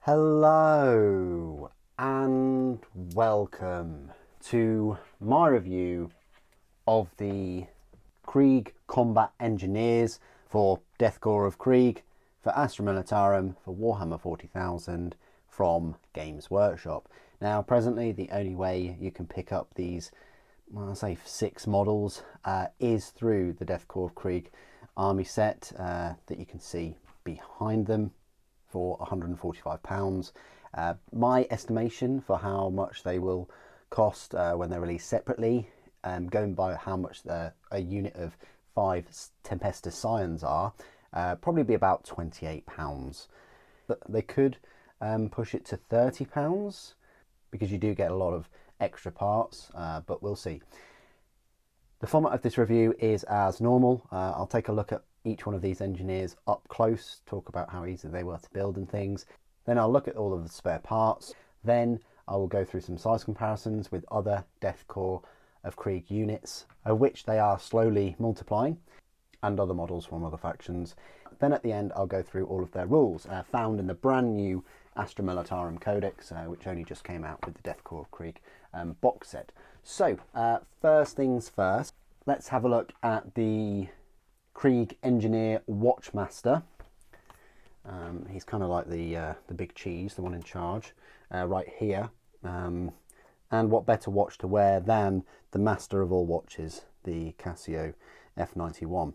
Hello and welcome to my review of the Krieg Combat Engineers for Death Corps of Krieg, for Astra Militarum, for Warhammer 40,000 from Games Workshop. Now presently the only way you can pick up these, well, I'll say 6 models is through the Death Corps of Krieg army set that you can see behind them for £145. My estimation for how much they will cost when they're released separately, going by how much a unit of 5 Tempestus Scions are, probably be about £28. But they could push it to £30 because you do get a lot of extra parts, but we'll see. The format of this review is as normal. I'll take a look at each one of these engineers up close, talk about how easy they were to build and things. Then I'll look at all of the spare parts. Then I will go through some size comparisons with other Death Corps of Krieg units, of which they are slowly multiplying, and other models from other factions. Then at the end I'll go through all of their rules, found in the brand new Astra Militarum Codex, which only just came out with the Death Corps of Krieg box set. So first things first, let's have a look at the Krieg Engineer Watchmaster. He's kind of like the big cheese, the one in charge, right here. And what better watch to wear than the master of all watches, the Casio F91.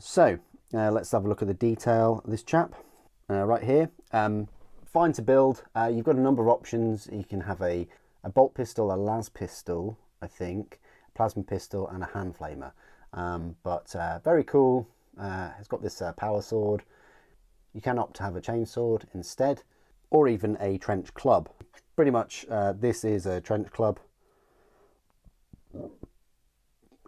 So let's have a look at the detail of this chap right here. Fine to build. You've got a number of options. You can have a bolt pistol, a las pistol, I think, a plasma pistol, and a hand flamer. But very cool. It's got this power sword. You can opt to have a chainsword instead, or even a trench club. Pretty much this is a trench club.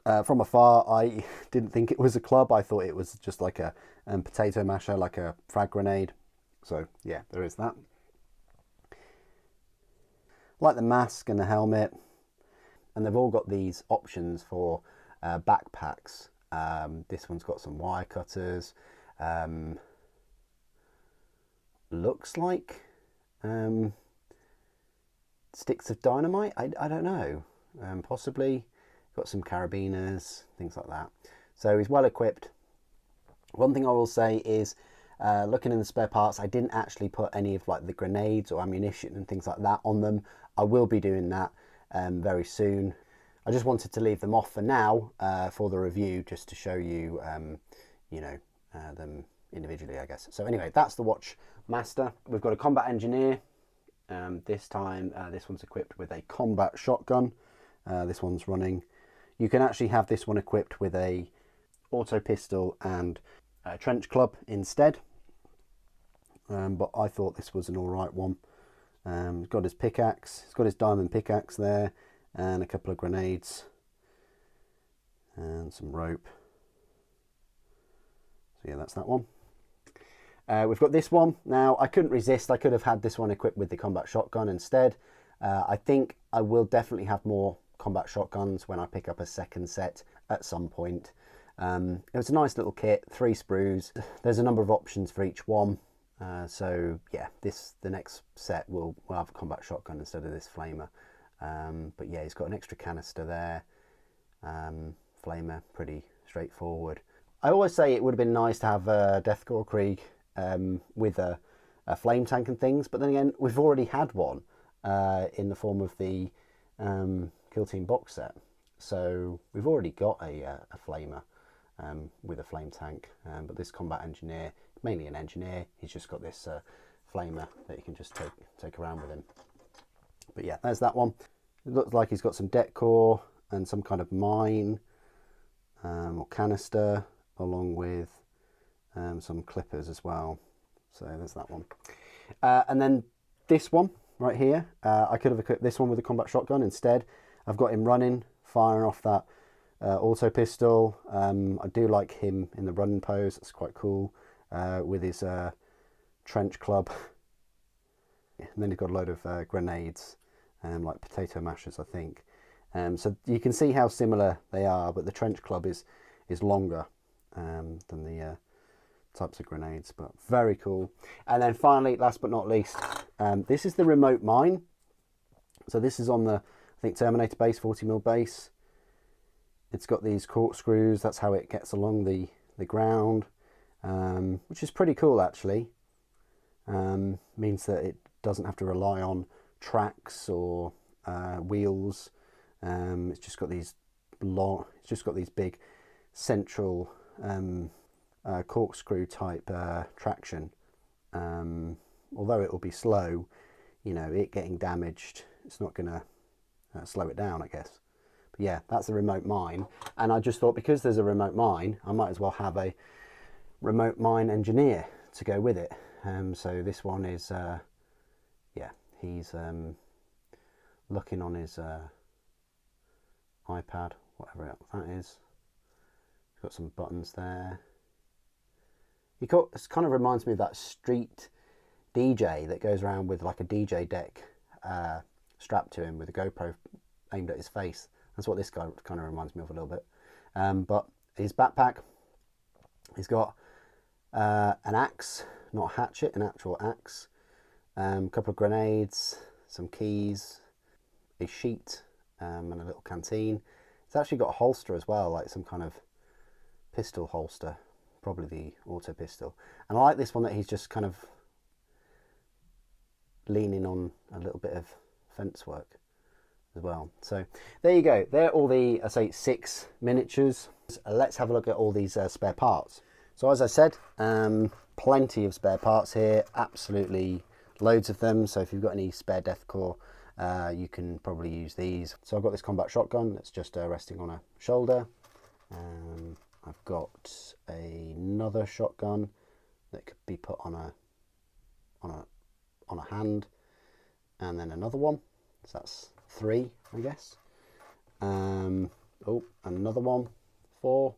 From afar I didn't think it was a club. I thought it was just like a potato masher, like a frag grenade. So yeah, there is that. Like the mask and the helmet, and they've all got these options for backpacks. This one's got some wire cutters. Looks like sticks of dynamite. I don't know. Possibly got some carabiners, things like that. So he's well equipped. One thing I will say is, looking in the spare parts, I didn't actually put any of like the grenades or ammunition and things like that on them. I will be doing that very soon. I just wanted to leave them off for now for the review, just to show you, you know, them individually, I guess. So anyway, that's the Watch Master. We've got a combat engineer. This time, this one's equipped with a combat shotgun. This one's running. You can actually have this one equipped with a auto pistol and a trench club instead. But I thought this was an all right one. He's got his pickaxe. He's got his diamond pickaxe there, and a couple of grenades and some rope. So yeah, that's that one. We've got this one. Now I couldn't resist. I could have had this one equipped with the combat shotgun instead. I think I will definitely have more combat shotguns when I pick up a second set at some point. It was a nice little kit, 3 sprues. There's a number of options for each one. So yeah, the next set will have a combat shotgun instead of this flamer. But yeah, he's got an extra canister there. Flamer, pretty straightforward. I always say it would have been nice to have a Death Corps Krieg with a flame tank and things, but then again, we've already had one in the form of the Kill Team box set. So we've already got a flamer with a flame tank, but this combat engineer, mainly an engineer, he's just got this flamer that you can just take around with him. But yeah, there's that one. It looks like he's got some deck core and some kind of mine or canister, along with some clippers as well. So there's that one. And then this one right here, I could have equipped this one with a combat shotgun instead. I've got him running, firing off that auto pistol. I do like him in the run pose. It's quite cool, with his trench club. And then he's got a load of grenades, like potato mashers, I think. So you can see how similar they are, but the trench club is longer than types of grenades, but very cool. And then finally, last but not least, this is the remote mine. So this is on the, I think, Terminator base, 40mm base. It's got these corkscrews. That's how it gets along the ground, which is pretty cool actually. Means that it doesn't have to rely on tracks or wheels. It's just got these big central corkscrew type traction. Although it will be slow, you know, it getting damaged, it's not going to slow it down, I guess. But yeah, that's a remote mine. And I just thought, because there's a remote mine, I might as well have a remote mine engineer to go with it. So this one is, yeah, he's looking on his iPad, whatever that is. He's got some buttons there. It kind of reminds me of that street DJ that goes around with like a DJ deck strapped to him with a GoPro aimed at his face. That's what this guy kind of reminds me of a little bit. But his backpack, he's got an axe, not a hatchet, an actual axe, a couple of grenades, some keys, a sheet, and a little canteen. It's actually got a holster as well, like some kind of pistol holster, probably the auto pistol. And I like this one that he's just kind of leaning on a little bit of fence work as well. So there you go. They're all the, I say, 6 miniatures. Let's have a look at all these spare parts. So as I said, plenty of spare parts here, absolutely loads of them. So if you've got any spare deathcore, you can probably use these. So I've got this combat shotgun that's just resting on a shoulder. I've got another shotgun that could be put on a hand, and then another one. So that's 3, I guess. Oh, another one, 4.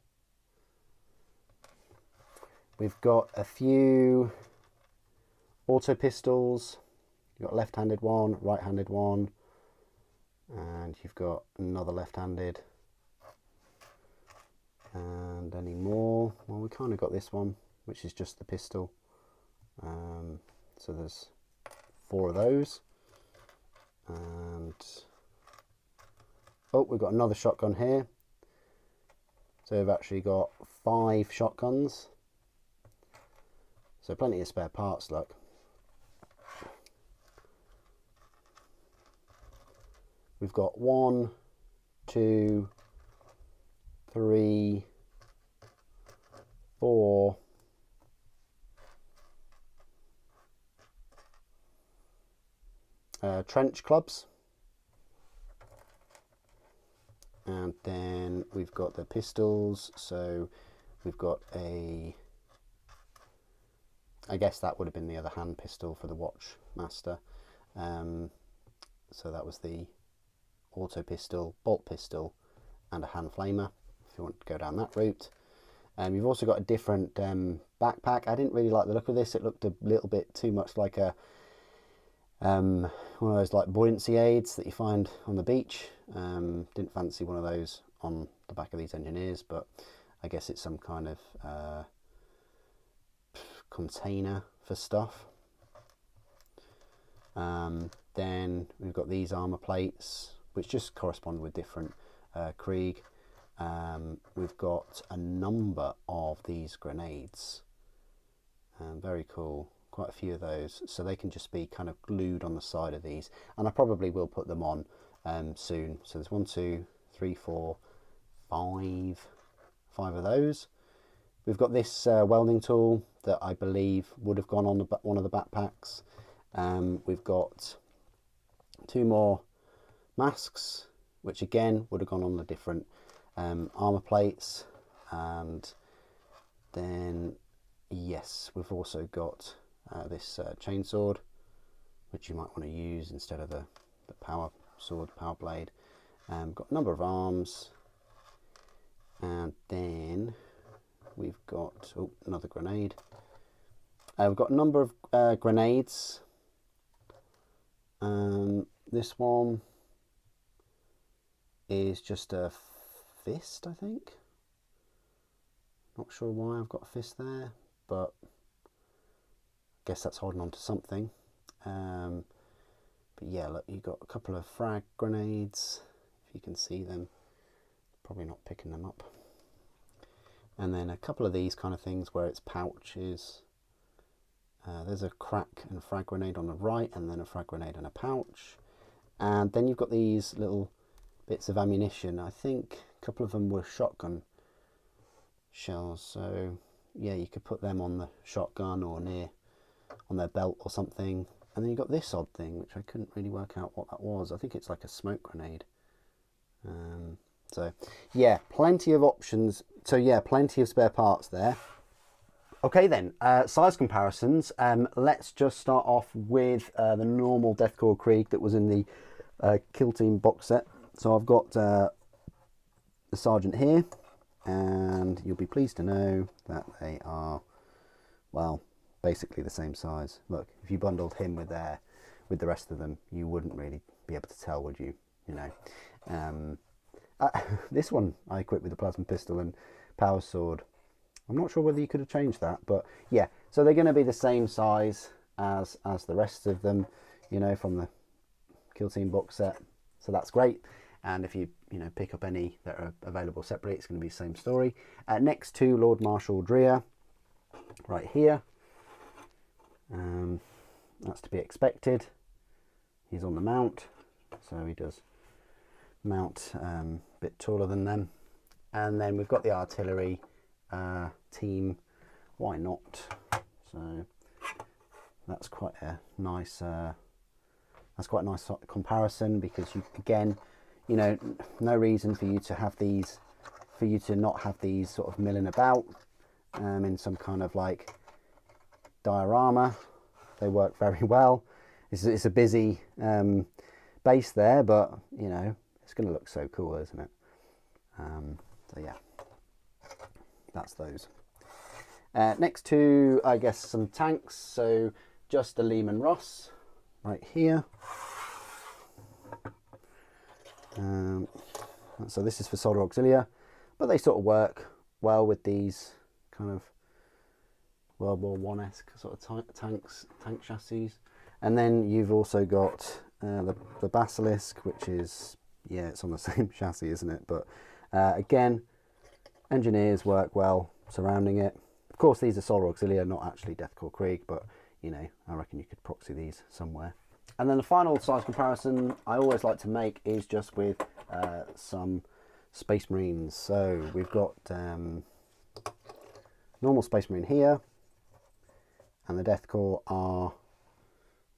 We've got a few auto pistols. You've got a left-handed one, right-handed one, and you've got another left-handed. And any more? Well, we kind of got this one, which is just the pistol. So there's 4 of those. And oh, we've got another shotgun here. So we've actually got 5 shotguns. So plenty of spare parts, look. We've got 1, 2, 3, 4, trench clubs, and then we've got the pistols. So we've got I guess that would have been the other hand pistol for the Watchmaster. So that was the auto pistol, bolt pistol, and a hand flamer, if you want to go down that route. You've also got a different backpack. I didn't really like the look of this. It looked a little bit too much like a one of those like buoyancy aids that you find on the beach. Didn't fancy one of those on the back of these engineers, but I guess it's some kind of container for stuff. Then we've got these armor plates, which just correspond with different Krieg. We've got a number of these grenades. Very cool. Quite a few of those. So they can just be kind of glued on the side of these. And I probably will put them on soon. So there's 1, 2, 3, 4, 5 of those. We've got this welding tool that I believe would have gone on one of the backpacks. We've got 2 more masks, which again would have gone on the different armor plates. And then yes, we've also got this chainsword, which you might want to use instead of the power sword, power blade. Got a number of arms, and then we've got another grenade. We've got a number of grenades. This one is just a fist, I think. Not sure why I've got a fist there. but I guess that's holding on to something. But yeah, look, you've got a couple of frag grenades, if you can see them. Probably not picking them up. And then a couple of these kind of things where it's pouches. There's a crack and a frag grenade on the right, and then a frag grenade and a pouch. And then you've got these little bits of ammunition. I think a couple of them were shotgun shells, so yeah, you could put them on the shotgun or near on their belt or something. And then you've got this odd thing, which I couldn't really work out what that was. I think it's like a smoke grenade. So yeah, plenty of options. So yeah, plenty of spare parts there. Okay then, size comparisons. Let's just start off with the normal Deathcore Krieg that was in the Kill Team box set. So I've got the Sergeant here, and you'll be pleased to know that they are, well, basically the same size. Look, if you bundled him with the rest of them, you wouldn't really be able to tell, would you? You know, this one I equipped with a plasma pistol and power sword. I'm not sure whether you could have changed that, but yeah. So they're going to be the same size as the rest of them, you know, from the Kill Team box set. So that's great. And if you pick up any that are available separately, it's going to be the same story. Next to Lord Marshal Dreer, right here. That's to be expected. He's on the mount, so he does mount a bit taller than them. And then we've got the artillery team. Why not? So that's quite a nice comparison, because you, again, you know, no reason for you to have these, for you to not have these sort of milling about in some kind of like diorama. They work very well. It's a busy base there, but you know, it's going to look so cool, isn't it? So yeah, that's those. Next to, I guess, some tanks. So just the Lehman Russ right here. So this is for Soldier Auxilia, but they sort of work well with these kind of World War One-esque sort of tank chassis. And then you've also got the Basilisk, which is, yeah, it's on the same chassis, isn't it? But again, engineers work well surrounding it. Of course, these are Soldier Auxilia, not actually Deathcore Krieg, but you know, I reckon you could proxy these somewhere. And then the final size comparison I always like to make is just with some Space Marines. So we've got normal Space Marine here, and the Deathcore are,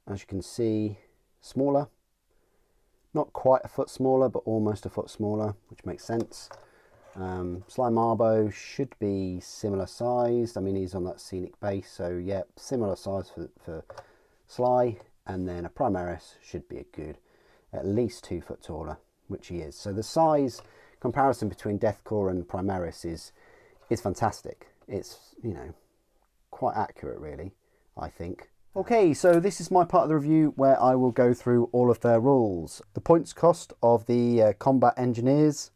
as you can see, smaller. Not quite a foot smaller, but almost a foot smaller, which makes sense. Sly Marbo should be similar sized. I mean, he's on that scenic base, so yeah, similar size for Sly. And then a Primaris should be a good, at least 2 foot taller, which he is. So the size comparison between Deathcore and Primaris is fantastic. It's, you know, quite accurate, really, I think. Okay, so this is my part of the review where I will go through all of their rules. The points cost of the Combat Engineers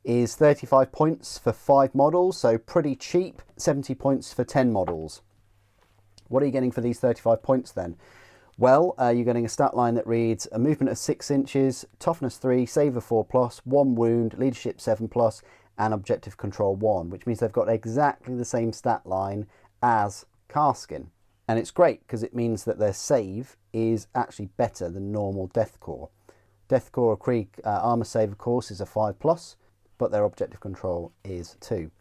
is 35 points for 5 models, so pretty cheap. 70 points for 10 models. What are you getting for these 35 points then? Well, you're getting a stat line that reads a movement of 6 inches, toughness 3, saver 4+, 1 wound, leadership 7+, and objective control 1, which means they've got exactly the same stat line as Karskin. And it's great because it means that their save is actually better than normal Deathcore. Deathcore or Krieg armor save, of course, is a 5+, but their objective control is 2.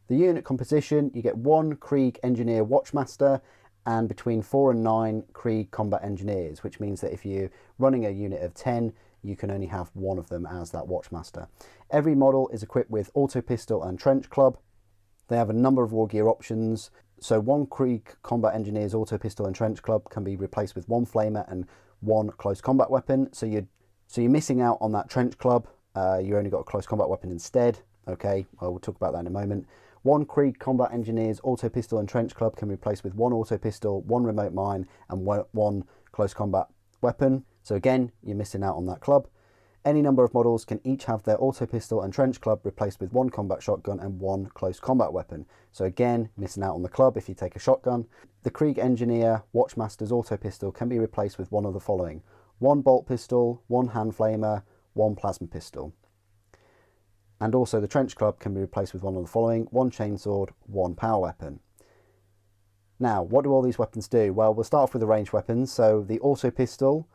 The unit composition, you get 1 Krieg Engineer Watchmaster and between 4 and 9 Krieg Combat Engineers, which means that if you're running a unit of 10, you can only have 1 of them as that Watchmaster. Every model is equipped with Auto Pistol and Trench Club. They have a number of war gear options. So 1 Krieg Combat Engineers Auto Pistol and Trench Club can be replaced with 1 Flamer and 1 Close Combat Weapon. So you're missing out on that Trench Club. You only got a Close Combat Weapon instead. Okay, well, we'll talk about that in a moment. 1 Krieg Combat Engineers Auto Pistol and Trench Club can be replaced with 1 Auto Pistol, 1 Remote Mine, and 1 Close Combat Weapon. So again, you're missing out on that club. Any number of models can each have their auto pistol and trench club replaced with one combat shotgun and one close combat weapon. So again, missing out on the club if you take a shotgun. The Krieg Engineer Watchmaster's auto pistol can be replaced with one of the following: one bolt pistol, one hand flamer, one plasma pistol. And also the trench club can be replaced with one of the following: one chainsword, one power weapon. Now, what do all these weapons do? Well, we'll start off with the ranged weapons. So the auto pistol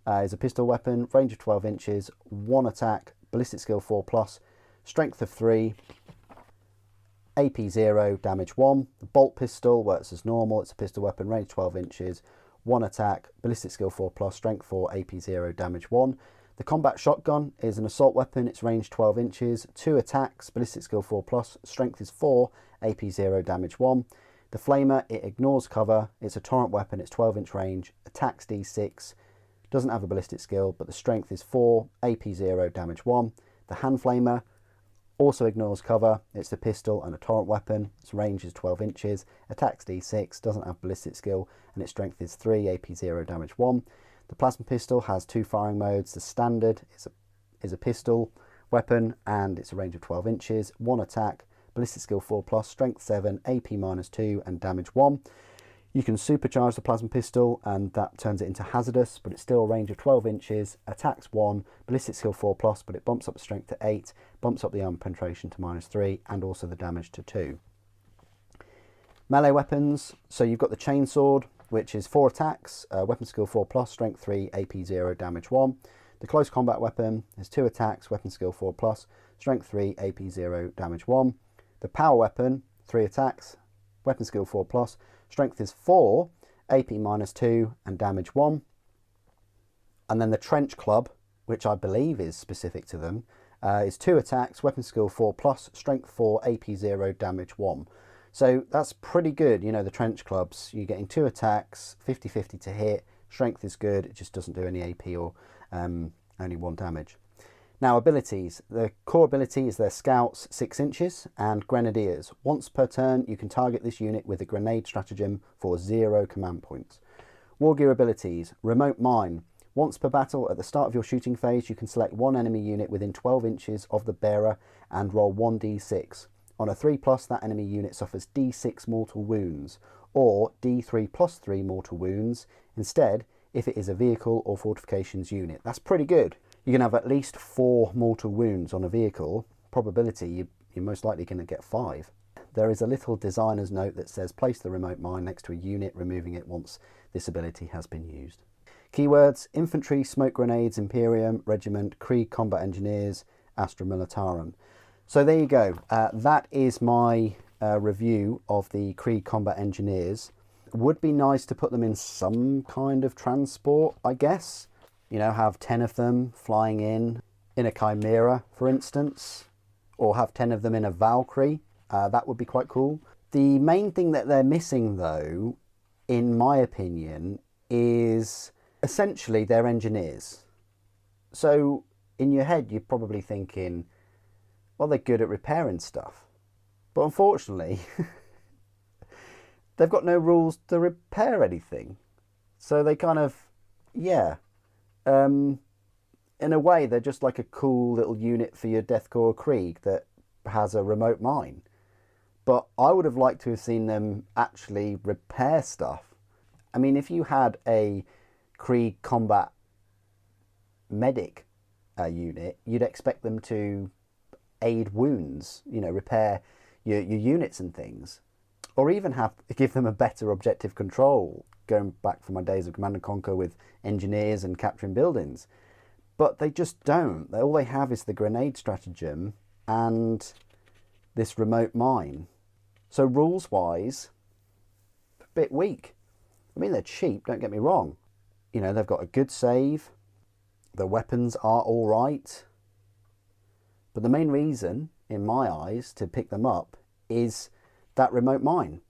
is a pistol weapon, range of 12 inches, 1 attack, ballistic skill 4+, strength of 3, AP 0, damage 1. The bolt pistol works as normal. It's a pistol weapon, range 12 inches, 1 attack, ballistic skill 4+, strength 4, AP 0, damage 1. The combat shotgun is an assault weapon. It's range 12 inches, 2 attacks, ballistic skill 4+, strength is 4, AP 0, damage 1. The flamer, it ignores cover. It's a torrent weapon. It's 12-inch range, attacks D6, doesn't have a ballistic skill, but the strength is 4, AP 0, damage 1. The hand flamer also ignores cover. It's a pistol and a torrent weapon. Its range is 12 inches, attacks D6, doesn't have ballistic skill, and its strength is 3, AP 0, damage 1. The plasma pistol has 2 firing modes. The standard is a pistol weapon, and it's a range of 12 inches, 1 attack, ballistic skill 4+, strength 7, AP -2, and damage 1. You can supercharge the plasma pistol and that turns it into hazardous, but it's still a range of 12 inches, attacks 1, ballistic skill 4+, but it bumps up the strength to 8, bumps up the armor penetration to -3, and also the damage to 2. Melee weapons, so you've got the chainsword, which is 4 attacks, weapon skill 4+, strength 3, AP 0, damage 1. The close combat weapon is 2 attacks, weapon skill 4+, strength 3, AP 0, damage 1. The power weapon, 3 attacks, weapon skill 4+, strength is 4, AP -2, and damage 1. And then the trench club, which I believe is specific to them, is 2 attacks, weapon skill 4+, strength 4, AP 0, damage 1. So that's pretty good, you know, the trench clubs. You're getting 2 attacks, 50-50 to hit, strength is good, it just doesn't do any AP or only 1 damage. Now, abilities. The core ability is their scouts, 6 inches, and grenadiers. Once per turn, you can target this unit with a grenade stratagem for 0 command points. War gear abilities. Remote mine. Once per battle, at the start of your shooting phase, you can select one enemy unit within 12 inches of the bearer and roll 1d6. On a 3+, that enemy unit suffers d6 mortal wounds, or d3 + 3 mortal wounds, instead, if it is a vehicle or fortifications unit. That's pretty good. You can have at least 4 mortal wounds on a vehicle. Probability, you're most likely going to get 5. There is a little designer's note that says place the remote mine next to a unit, removing it once this ability has been used. Keywords: infantry, smoke grenades, Imperium, regiment, Krieg combat engineers, Astra Militarum. So there you go. That is my review of the Krieg combat engineers. Would be nice to put them in some kind of transport, I guess. You know, have 10 of them flying in a Chimera, for instance, or have 10 of them in a Valkyrie. That would be quite cool. The main thing that they're missing, though, in my opinion, is essentially their engineers. So in your head, you're probably thinking, well, they're good at repairing stuff. But unfortunately, they've got no rules to repair anything. So they kind of, yeah. In a way, they're just like a cool little unit for your Deathcore Krieg that has a remote mine. But I would have liked to have seen them actually repair stuff. I mean, if you had a Krieg combat medic unit, you'd expect them to aid wounds, you know, repair your units and things. Or even give them a better objective control, going back from my days of Command & Conquer with engineers and capturing buildings. But they just don't. All they have is the grenade stratagem and this remote mine. So rules-wise, a bit weak. I mean, they're cheap, don't get me wrong. You know, they've got a good save. The weapons are all right. But the main reason, in my eyes, to pick them up is that remote mine.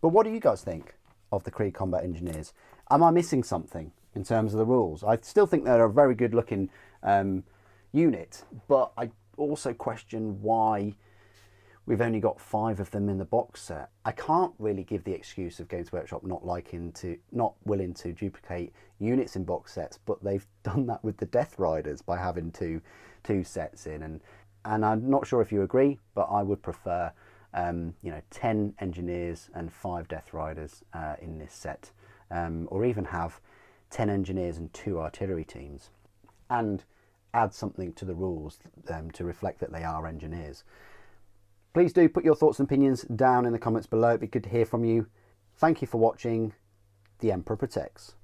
But what do you guys think of the Krieg combat engineers? Am I missing something in terms of the rules? I still think they're a very good looking unit, but I also question why we've only got 5 of them in the box set. I can't really give the excuse of Games Workshop not willing to duplicate units in box sets, but they've done that with the Death Riders by having two sets in, and I'm not sure if you agree, but I would prefer 10 engineers and 5 Death Riders in this set, or even have 10 engineers and 2 artillery teams, and add something to the rules to reflect that they are engineers. Please do put your thoughts and opinions down in the comments below. It'd be good to hear from you. Thank you for watching. The Emperor Protects.